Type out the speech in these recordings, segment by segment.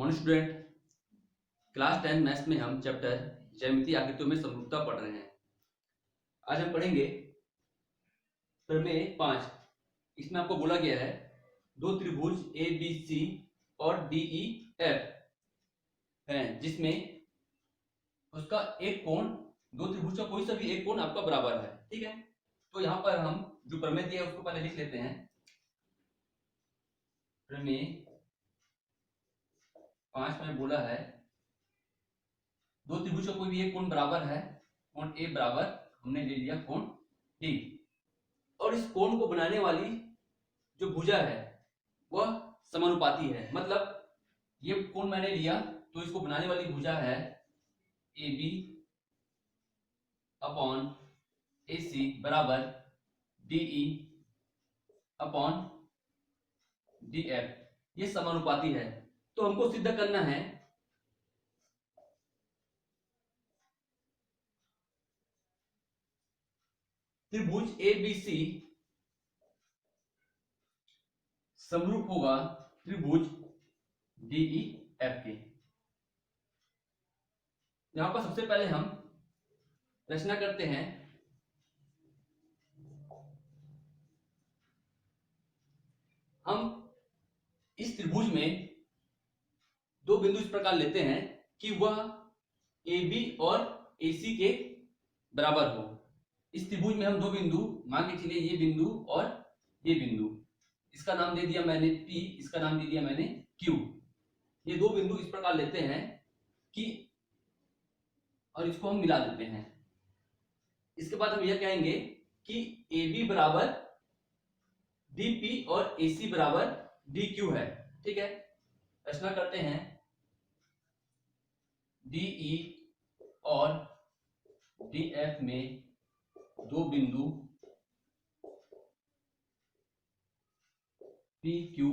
Morning student, class 10 maths में हम chapter ज्यामितीय आकृतियों में समरूपता पढ़ रहे हैं। आज हम पढ़ेंगे प्रमेय 5। इसमें आपको बोला गया है दो त्रिभुज ए बी सी और डी ई एफ है, जिसमें उसका एक कोण, दो त्रिभुज का कोई सा भी एक कोण आपका बराबर है। ठीक है, तो यहाँ पर हम जो प्रमेय दिया है उसको पहले लिख लेते हैं। प्रमेय 5 में बोला है दो त्रिभुज का कोई भी एक कोण बराबर है, कोण ए बराबर हमने ले लिया कोण डी, और इस कोण को बनाने वाली जो भुजा है वह समानुपाती है। मतलब ये कोण मैंने लिया तो इसको बनाने वाली भुजा है ए बी अपॉन ए सी बराबर D E upon D F, ये समानुपाती है। तो हमको सिद्ध करना है त्रिभुज ए बी सी समरूप होगा त्रिभुज डी ई एफ के। यहां पर सबसे पहले हम रचना करते हैं। हम इस त्रिभुज में दो बिंदु इस प्रकार लेते हैं कि वह ए बी और ए सी के बराबर हो। इस त्रिभुज में हम दो बिंदु मान के चलिए, ये बिंदु और ये बिंदु, इसका नाम दे दिया मैंने P, इसका नाम दे दिया मैंने Q। ये दो बिंदु इस प्रकार लेते हैं कि और इसको हम मिला देते हैं। इसके बाद हम यह कहेंगे कि AB बराबर DP और AC बराबर DQ है। ठीक है, रचना करते हैं। DE और DF में दो बिंदु PQ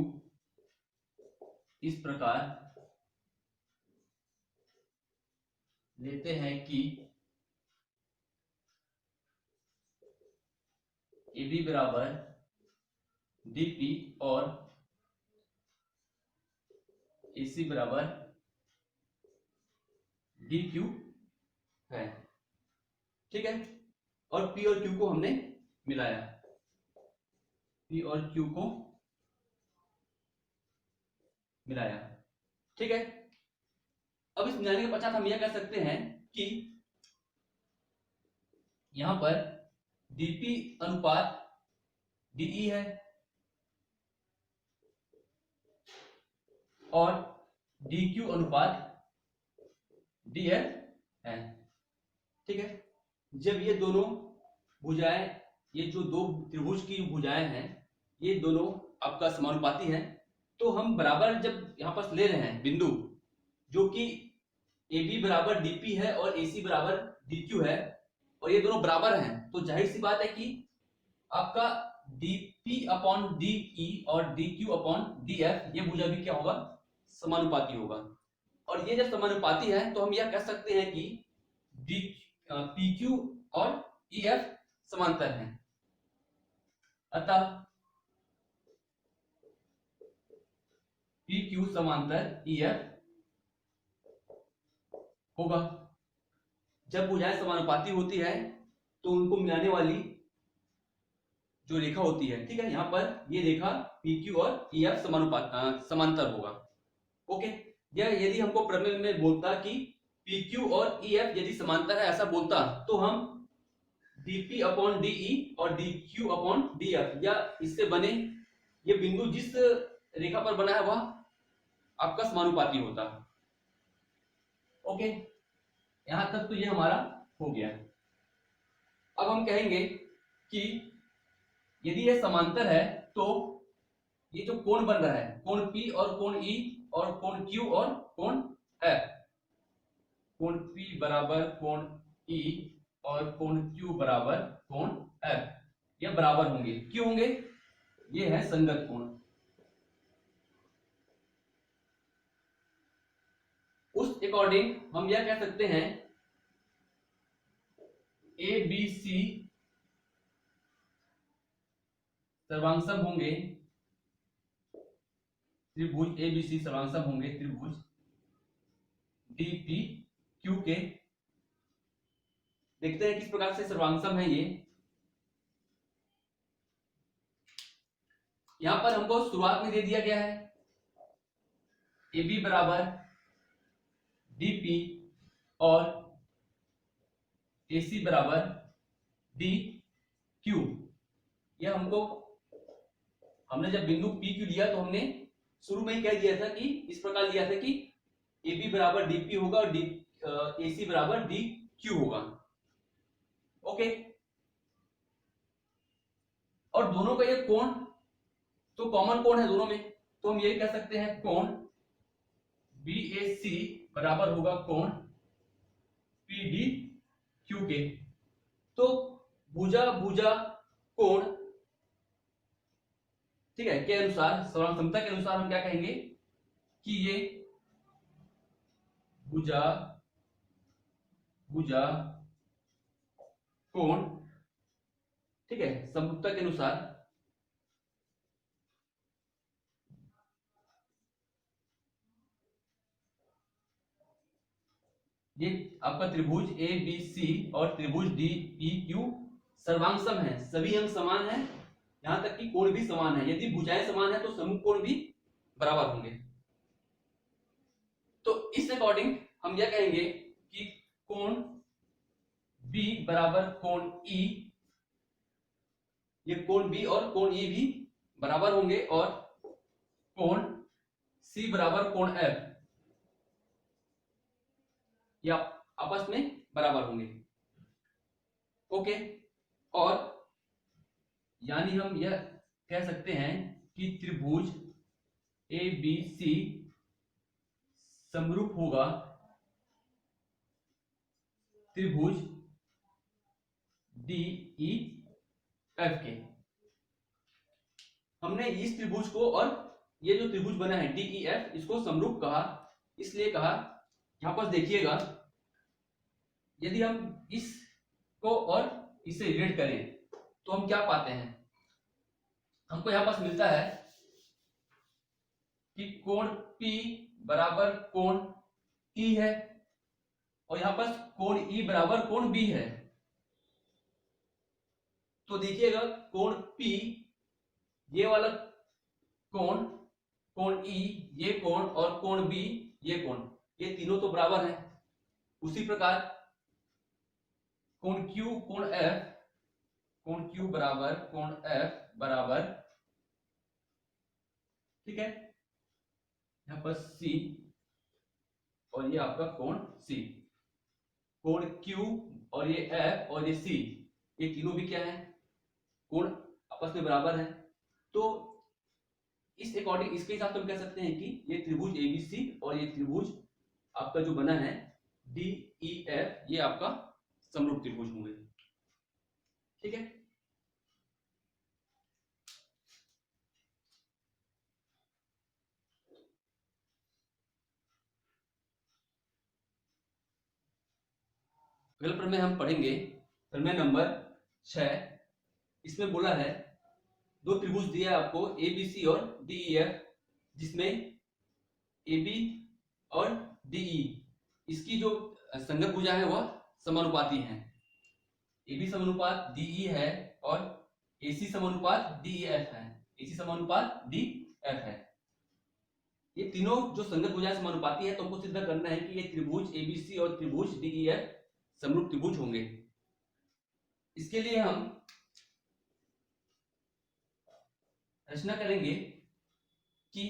इस प्रकार लेते हैं कि AB बराबर DP और AC बराबर DQ है। ठीक है, और P और Q को हमने मिलाया, P और Q को मिलाया। ठीक है, अब इस मिलाने के पश्चात हम यह कह सकते हैं कि यहां पर DP अनुपात DE है और DQ अनुपात DF है। ठीक है, जब ये दोनों भुजाएं, ये जो दो त्रिभुज की भुजाएं हैं, ये दोनों आपका समानुपाती हैं, तो हम बराबर जब यहां पर ले रहे हैं बिंदु जो कि AB बराबर DP है और AC बराबर DQ है, और ये दोनों बराबर हैं, तो जाहिर सी बात है कि आपका DP अपॉन DE और DQ अपॉन DF, ये भुजा भी क्या होगा, समानुपाती होगा। और ये जब समानुपाती है तो हम यह कह सकते हैं कि PQ और EF समांतर हैं। अतः PQ समांतर EF होगा। जब भुजाएं समानुपाती होती है तो उनको मिलाने वाली जो रेखा होती है, ठीक है, यहां पर ये रेखा PQ और EF समांतर होगा। ओके, यदि हमको प्रमेय में बोलता कि PQ और EF यदि समांतर है, ऐसा बोलता, तो हम DP अपॉन DE और DQ अपॉन DF या इससे बने ये बिंदु जिस रेखा पर बना है वह आपका समानुपाती होता। ओके, यहां तक तो ये हमारा हो गया। अब हम कहेंगे कि यदि ये समांतर है तो ये जो कोण बन रहा है, कोण P और कोण E और कोण Q और कोण F, कोण P बराबर कोण E और कोण Q बराबर कोण F, ये बराबर होंगे। क्यों होंगे? ये है संगत कोण। उस अकॉर्डिंग हम यह कह सकते हैं ABC सर्वांगसम होंगे त्रिभुज ABC सर्वांगसम होंगे त्रिभुज डी पी क्यू के। देखते हैं किस प्रकार से सर्वांगसम है ये। यहां पर हमको शुरुआत में दे दिया गया है ए बी बराबर डी पी और ए सी बराबर डी क्यू। यह हमने जब बिंदु पी क्यू लिया तो हमने शुरू में ही कह दिया था कि इस प्रकार लिया था कि ए बी बराबर डी पी होगा और ए सी बराबर डी क्यू होगा। ओके, और दोनों का ये कोण तो कॉमन कोण है दोनों में, तो हम यही कह सकते हैं कोण बी ए सी बराबर होगा कोण पी डी क्यू के। तो भुजा भुजा कोण, ठीक है, के अनुसार सर्वांगसमता के अनुसार हम क्या कहेंगे कि ये भुजा भुजा कोण, ठीक है, समरूपता के अनुसार ये आपका त्रिभुज ए बी सी और त्रिभुज डी पी क्यू सर्वांगसम है, सभी अंग समान है, यहां तक कि कोण भी समान है। यदि भुजाएं समान है तो समूह कोण भी बराबर होंगे। तो इस अकॉर्डिंग हम यह कहेंगे कि कोण B बराबर कोण E, ये कोण B और कोण E भी बराबर होंगे और कोण C बराबर कोण F ये आपस में बराबर होंगे। ओके, और यानी हम यह कह सकते हैं कि त्रिभुज ए बी सी समरूप होगा त्रिभुज डी ई एफ के। हमने इस त्रिभुज को और ये जो त्रिभुज बना है डी ई एफ, इसको समरूप कहा, इसलिए कहा। यहां पर देखिएगा, यदि हम इसको और इसे रिलेट करें तो हम क्या पाते हैं, हमको यहां पास मिलता है कि कोण P बराबर कोण E है और यहां पर कोण E बराबर कोण B है। तो देखिएगा कोण P ये वाला कोण, कोण E ये कोण और कोण B ये कोण, ये तीनों तो बराबर है। उसी प्रकार कोण Q कोण F, कोण Q बराबर कोण F बराबर, ठीक है, यहां पर C और ये आपका कोण C, कोण Q और ये F और ये C, ये तीनों भी क्या है, कोण आपस में बराबर है। तो इस अकॉर्डिंग इसके हिसाब से हम कह सकते हैं कि ये त्रिभुज ABC और ये त्रिभुज आपका जो बना है DEF, ये आपका समरूप त्रिभुज होंगे। ठीक है, अगले प्रमेय हम पढ़ेंगे प्रमेय नंबर 6। इसमें बोला है दो त्रिभुज दिया है आपको ABC और DEF, जिसमें AB और DE इसकी जो संगत भुजा है वह समानुपाती है। AB समानुपात DE है और AC समानुपात DEF है, AC समानुपात DF है। ये तीनों जो संगत भुजाएं समानुपाती है, तो हमको सिद्ध करना है कि ये त्रिभुज ABC और त्रिभुज DEF समरूप त्रिभुज होंगे। इसके लिए हम रचना करेंगे कि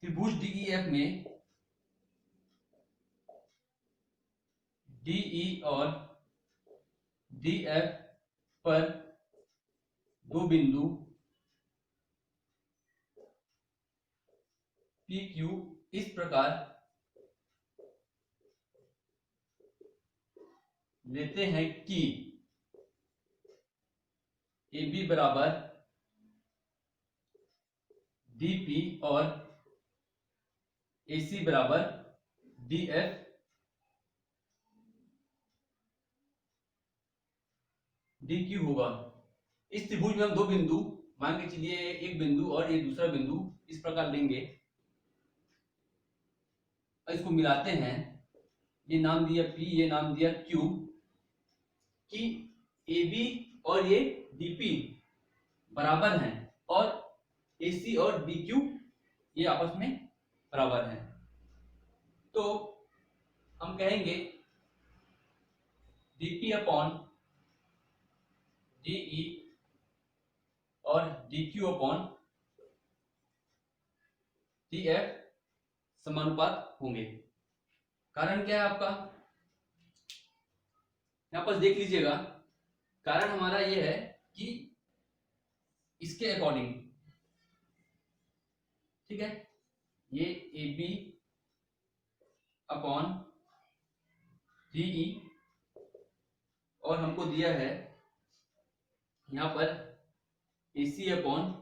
त्रिभुज DEF में DE और DF पर दो बिंदु PQ इस प्रकार लेते हैं कि AB बराबर DP और AC बराबर DF, DQ होगा। इस त्रिभुज में हम दो बिंदु मान के चलिए, एक बिंदु और ये दूसरा बिंदु इस प्रकार लेंगे और इसको मिलाते हैं ये नाम दिया P, ये नाम दिया Q, कि AB और ये DP बराबर हैं और AC और DQ ये आपस में बराबर हैं। तो हम कहेंगे DP अपॉन DE और DQ अपॉन DF समानुपात होंगे। कारण क्या है आपका, यहां पर देख लीजिएगा। कारण हमारा यह है कि इसके अकॉर्डिंग, ठीक है, ये AB अपॉन DE और हमको दिया है यहां पर AC अपॉन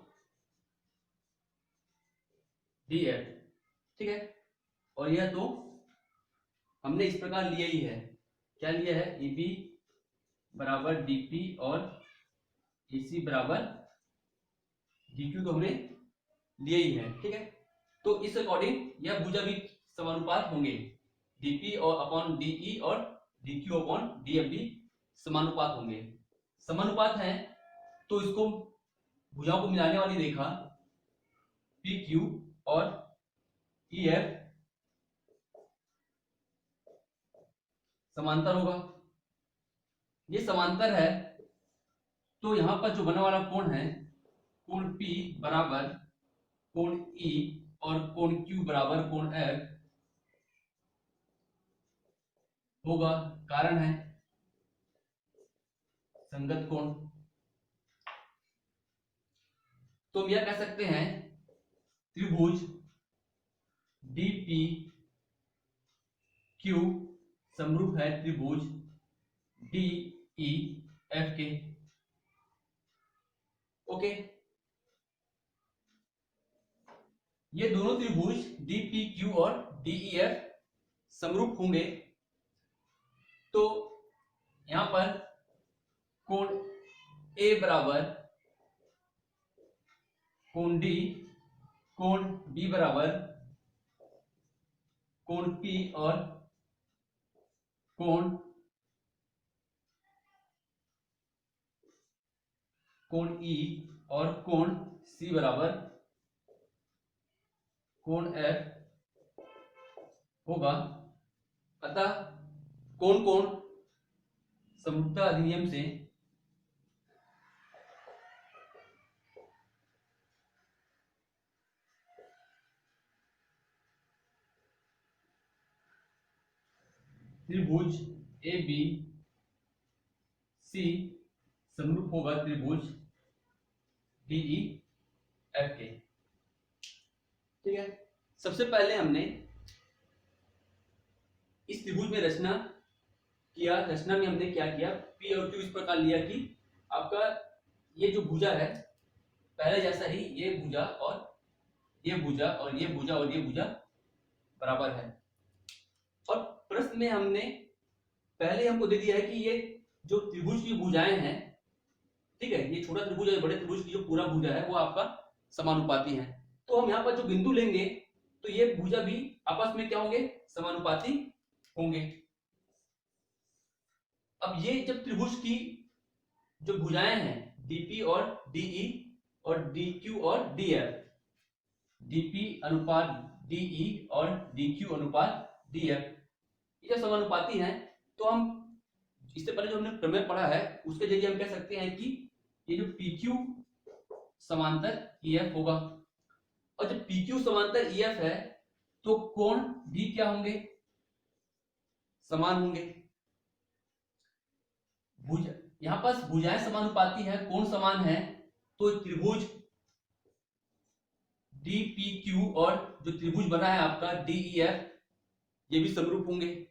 DF, ठीक है। और यह तो हमने इस प्रकार लिया ही है। क्या लिया है, AB बराबर DP और AC बराबर DQ तो हमने लिया ही है, ठीक है। तो इस अकॉर्डिंग यह भुजा भी समानुपात होंगे। DP और अपॉन DE और DQ अपॉन DF भी समानुपात होंगे। समानुपात है तो इसको भुजाओं को मिलाने वाली रेखा PQ और EF समांतर होगा। ये समांतर है तो यहां पर जो बनने वाला कोण है, कोण P बराबर कोण E और कोण Q बराबर कोण F होगा। कारण है संगत कोण। तो हम यह कह सकते हैं त्रिभुज DPQ समरूप है त्रिभुज DEF के। ओके, ये दोनों त्रिभुज DPQ और DEF समरूप होंगे तो यहां पर कोण A बराबर कोण D, कोण B बराबर कोण P और कोण E और कोण C बराबर कोण F होगा। अतः कोण कोण समरूपता अधिनियम से त्रिभुज ABC समरूप होगा त्रिभुज DEF के, ठीक है। सबसे पहले हमने इस त्रिभुज में रचना किया। रचना में हमने क्या किया, P और Q इस प्रकार लिया कि आपका ये जो भुजा है पहले जैसा ही ये भुजा और ये भुजा और ये भुजा और ये भुजा बराबर है। और प्रश्न में हमने पहले हमको दे दिया है कि ये जो त्रिभुज की भुजाएं हैं, ठीक है, ये छोटा त्रिभुज और बड़े त्रिभुज की जो पूरा भुजा है वो आपका समानुपाती है। तो हम यहाँ पर जो बिंदु लेंगे तो ये भुजा भी आपस में क्या होंगे, समानुपाती होंगे। अब ये जब त्रिभुज की जो भुजाएं हैं DP और DE और DQ और DF, DP अनुपात DE और DQ अनुपात DF, ये जब समानुपाती हैं तो हम इससे पहले जो हमने प्रमेय पढ़ा है उसके जरिए हम कह सकते हैं कि ये जो PQ समांतर EF होगा। और जब PQ समांतर EF है तो कोण भी क्या होंगे, समान होंगे। भुजा यहां पर भुजाएं समानुपाती है, कोण समान है, तो त्रिभुज DPQ और जो त्रिभुज बना है आपका DEF ये भी समरूप होंगे।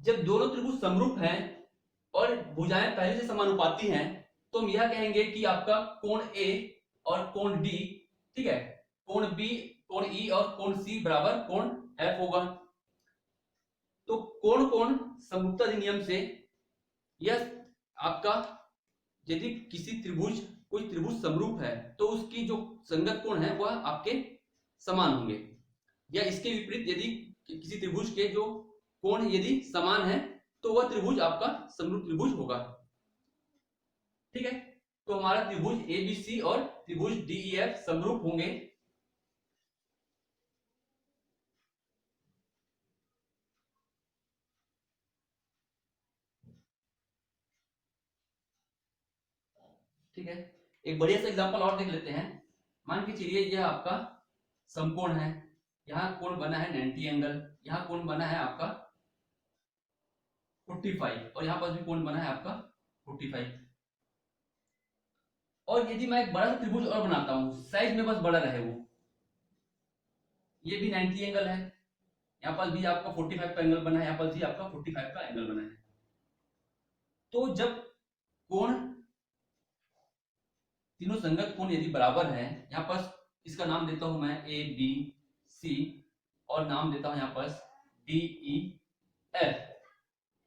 जब दोनों त्रिभुज समरूप हैं और भुजाएं पहले से समानुपाती हैं तो हम यह कहेंगे कि आपका कोण A और कोण D, ठीक है, कोण B, कोण E और कोण C बराबर कोण F होगा। तो कोण कोण समरूपता अधिनियम से यह आपका यदि किसी त्रिभुज कोई त्रिभुज समरूप है तो उसकी जो संगत कोण है वह आपके समान होंगे। या इसके विपरीत यदि किसी त्रिभुज के जो कोण यदि समान है तो वह त्रिभुज आपका समरूप त्रिभुज होगा। ठीक है, तो हमारा त्रिभुज एबीसी और त्रिभुज डीईएफ समरूप होंगे। ठीक है, एक बढ़िया सा एग्जांपल और देख लेते हैं। मान के चलिए यह आपका समकोण है, यहाँ कोण बना है 90 एंगल, यहाँ कोण बना है आपका 45 और यहाँ पर भी कोण बना है आपका 45। और यदि मैं एक बड़ा सा त्रिभुज और बनाता हूं, साइज में बस बड़ा रहे वो, ये भी 90 एंगल है, यहाँ पर भी आपका 45 का एंगल बना है, यहाँ पर भी आपका 45 का एंगल बना है। तो जब कोण तीनों संगत कोण यदि बराबर है, यहाँ पर इसका नाम देता हूं मैं ए बी सी और नाम देता हूं यहाँ पर डी ई एफ।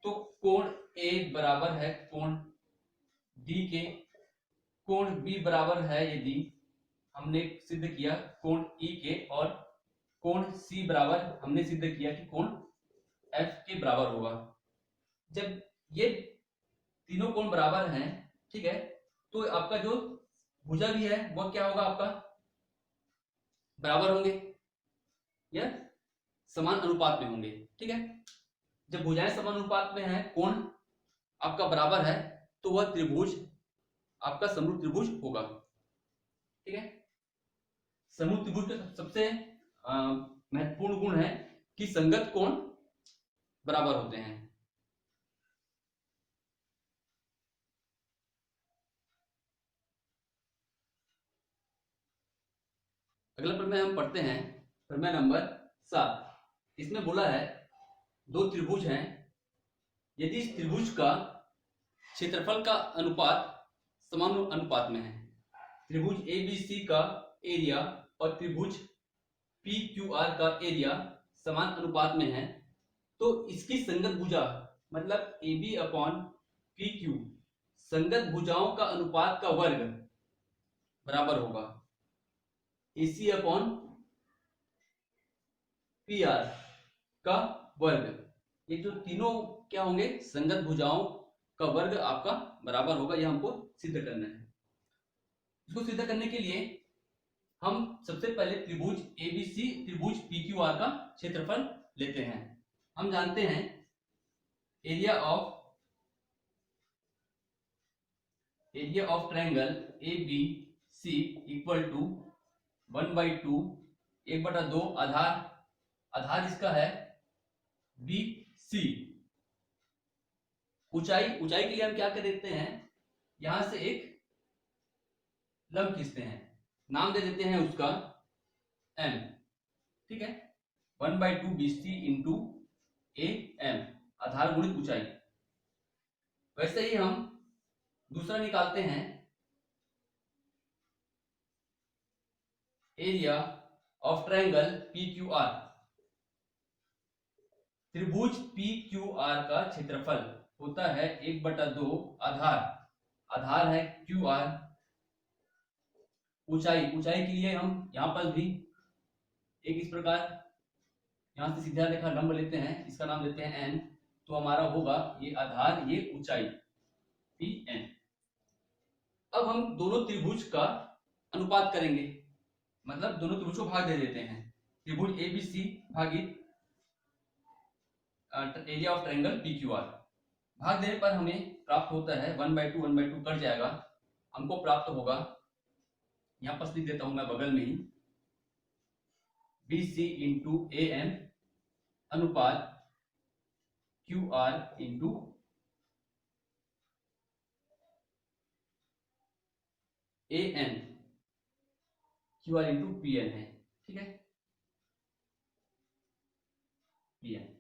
तो कोण ए बराबर है कोण डी के, कोण बी बराबर है यदि हमने सिद्ध किया कोण ई के, और कोण सी बराबर हमने सिद्ध किया कि कोण एफ के बराबर होगा। जब ये तीनों कोण बराबर हैं, ठीक है, तो आपका जो भुजा भी है वह क्या होगा, आपका बराबर होंगे या समान अनुपात में होंगे। ठीक है, जब भुजाएं समान अनुपात में है, कोण आपका बराबर है, तो वह त्रिभुज आपका समरूप त्रिभुज होगा। ठीक है, समरूप त्रिभुज का सबसे महत्वपूर्ण गुण है कि संगत कोण बराबर होते हैं। अगला प्रमेय हम पढ़ते हैं, प्रमेय नंबर 7। इसमें बोला है दो त्रिभुज हैं, यदि इस त्रिभुज का क्षेत्रफल का अनुपात समान अनुपात में है, त्रिभुज एबीसी का एरिया और त्रिभुज पीक्यूआर का एरिया समान अनुपात में है, तो इसकी संगत भुजा मतलब AB अपॉन PQ संगत भुजाओं का अनुपात का वर्ग बराबर होगा AC अपॉन PR का वर्ग। ये जो तीनों क्या होंगे, संगत भुजाओं का वर्ग आपका बराबर होगा, यह हमको सिद्ध करना है। इसको सिद्ध करने के लिए हम सबसे पहले त्रिभुज ABC त्रिभुज PQR का क्षेत्रफल लेते हैं। हम जानते हैं area of triangle ABC equal to 1/2 1/2 आधार इसका है BC। ऊंचाई के लिए हम क्या कर देते हैं, यहां से एक लंब खींचते हैं, नाम दे देते हैं उसका M। ठीक है, 1/2 BC इंटू AM आधार गुणित ऊंचाई। वैसे ही हम दूसरा निकालते हैं, एरिया ऑफ ट्रायंगल PQR त्रिभुज PQR का क्षेत्रफल होता है 1/2 आधार है QR। ऊंचाई के लिए हम यहां पर भी एक इस प्रकार यहां से सीधा रेखा लंब लेते हैं, इसका नाम देते हैं N। तो हमारा होगा ये आधार ये ऊंचाई PN। अब हम दोनों त्रिभुज का अनुपात करेंगे, मतलब दोनों त्रिभुज को भाग दे देते हैं। त्रिभुज ABC भागित एरिया ऑफ ट्रायंगल PQR, भाग देने पर हमें प्राप्त होता है 1/2 कट जाएगा, हमको प्राप्त होगा, यहां पर लिख देता हूं मैं बगल में ही, BC इंटू AM अनुपात QR into AN QR into PN है। ठीक है, PN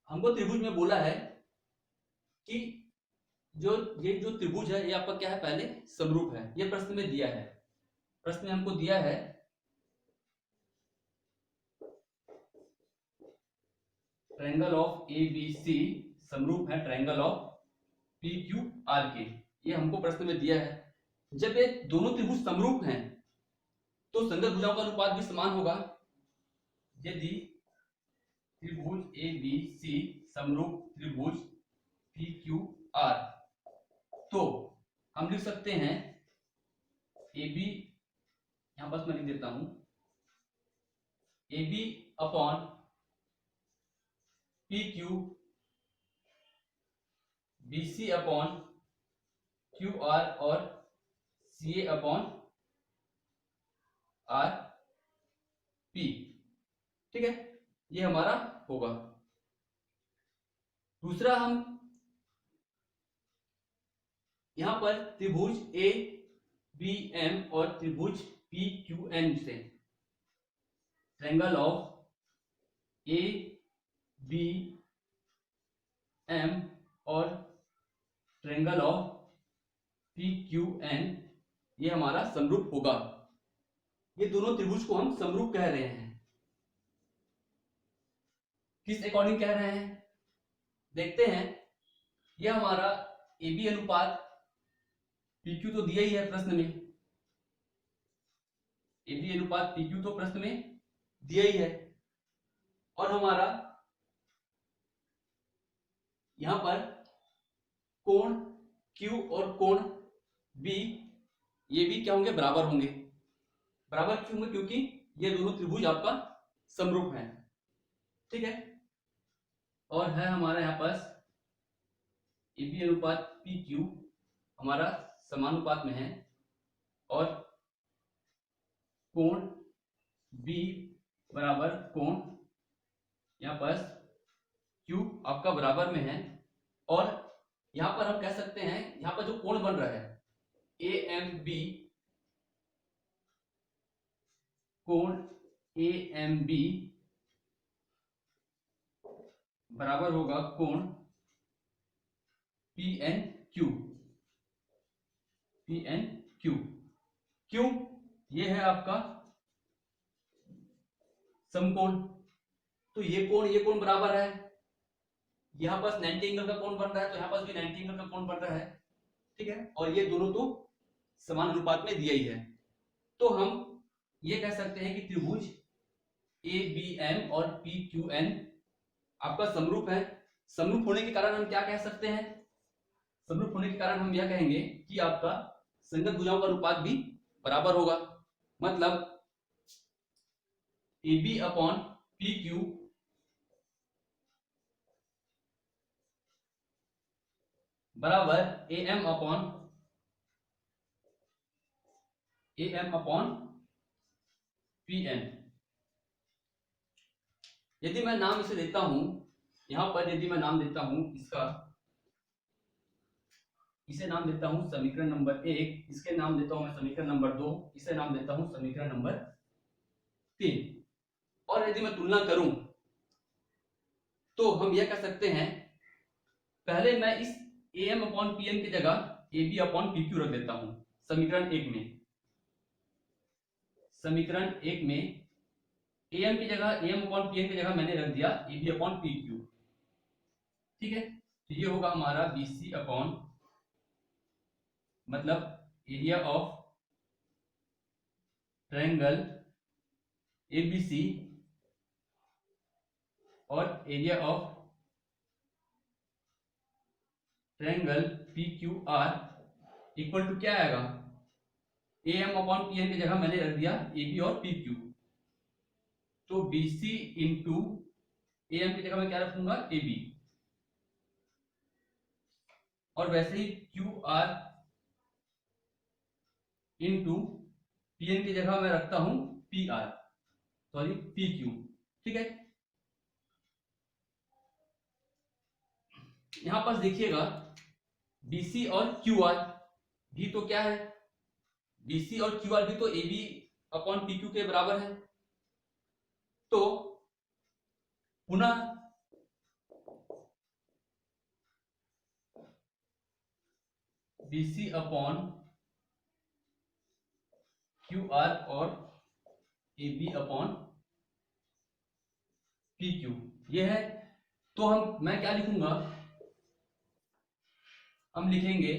हमको त्रिभुज में बोला है कि ये जो त्रिभुज है ये आपका क्या है, पहले समरूप है। ये प्रश्न में दिया है, प्रश्न में हमको दिया है ट्रायंगल ऑफ ABC समरूप है ट्रायंगल ऑफ PQR के, ये हमको प्रश्न में दिया है। जब ये दोनों त्रिभुज समरूप हैं तो संगत भुजाओं का अनुपात भी समान होगा। यदि त्रिभुज ए बी सी समरूप त्रिभुज पी क्यू आर। तो हम लिख सकते हैं ए बी, यहां बस मैं लिख देता हूं, A B upon P Q, B C upon Q R और C A upon R P. ठीक है, ये हमारा होगा। दूसरा, हम यहां पर त्रिभुज ए बी एम और त्रिभुज पी क्यू एन से triangle of A B M और triangle of P Q N, ये हमारा समरूप होगा। ये दोनों त्रिभुज को हम समरूप कह रहे हैं। किस अकॉर्डिंग कह रहे हैं, देखते हैं। यह हमारा ए बी अनुपात पी क्यू तो दिया ही है प्रश्न में, ए बी अनुपात पी क्यू तो प्रश्न में दिया ही है, और हमारा यहां पर कोण Q और कोण B, ये भी क्या होंगे, बराबर होंगे। बराबर क्यों होंगे, क्योंकि ये दोनों त्रिभुज आपका समरूप है। ठीक है, और है हमारा यहाँ पास ए बी अनुपात पी क्यू हमारा समानुपात में है, और कोण B बराबर कोण यहाँ पास Q आपका बराबर में है। और यहां पर हम कह सकते हैं, यहां पर जो कोण बन रहा है ए एम बी, कोण ए एम बी बराबर होगा कोण P N Q, P N Q. क्यों, ये है आपका समकोण, तो ये कोण बराबर है। यहां पास 90 एंगल का कोण बन रहा है, तो यहां पास भी 90 एंगल का कोण बन रहा है। ठीक है, और ये दोनों तो समान अनुपात में दिया ही है। तो हम ये कह सकते हैं कि त्रिभुज ए बी एम और पी क्यू एन आपका समरूप है। समरूप होने के कारण हम क्या कह सकते हैं, समरूप होने के कारण हम यह कहेंगे कि आपका संगत भुजाओं का अनुपात भी बराबर होगा। मतलब A B upon P Q बराबर A M upon P N. यदि मैं नाम इसे देता हूं, यहां पर यदि मैं नाम देता हूं इसका, इसे नाम देता हूं समीकरण नंबर 1, इसके नाम देता हूं मैं समीकरण नंबर 2, इसे नाम देता हूं समीकरण नंबर 3। और यदि मैं तुलना करूं तो हम यह कह सकते हैं, पहले मैं इस A M upon P N की जगह A B upon P Q रख देता हूं समीकरण 1 में। समीकरण 1 में ए एम की जगह, A M upon P N की जगह मैंने रख दिया A B upon P Q. ठीक है, तो ये होगा हमारा बी सी अपॉन, मतलब एरिया ऑफ ट्रायंगल एबीसी और area of triangle P Q R equal to क्या आएगा, A M upon P N की जगह मैंने रख दिया ए बी और पी क्यू, तो B C into A M की जगह मैं क्या रखूंगा, ए बी, और वैसे ही Q R into P N की जगह मैं रखता हूं P R, sorry P Q. ठीक है, यहां पर देखिएगा बीसी और क्यू आर भी तो क्या है, बीसी और क्यू आर भी तो A B upon P Q के बराबर है। तो पुनः बीसी अपॉन क्यू आर और A B upon P Q ये है। तो मैं क्या लिखूंगा, हम लिखेंगे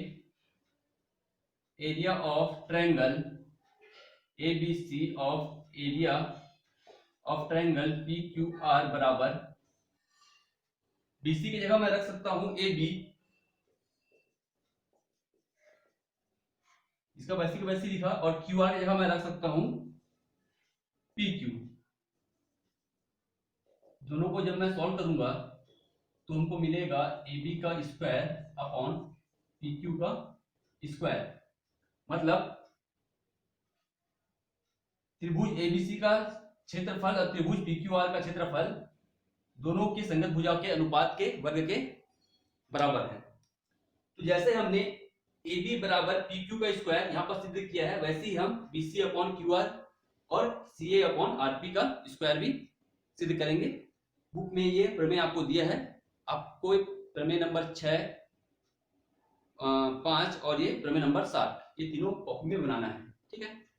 area of triangle A B C of area of triangle P Q R बराबर BC की जगह मैं रख सकता हूं AB, इसका वैसे का वैसे लिखा, और QR की जगह मैं रख सकता हूं PQ। दोनों को जब मैं सॉल्व करूंगा तो हमको मिलेगा AB का स्क्वायर अपॉन PQ का स्क्वायर, मतलब त्रिभुज ABC का क्षेत्रफल और त्रिभुज PQR का क्षेत्रफल दोनों की संगत भुजाओं के अनुपात के वर्ग के बराबर है। तो जैसे हमने AB बराबर PQ का स्क्वायर यहाँ पर सिद्ध किया है, वैसे ही हम BC अपॉन QR और CA अपॉन RP का स्क्वायर भी सिद्ध करेंगे। बुक में ये प्रमेय आपको दिया है, आपको प्रमेय नंबर 6, 5 और ये प्रमेय नंबर 7, ये तीनों कॉपी में बनाना है। ठीक है।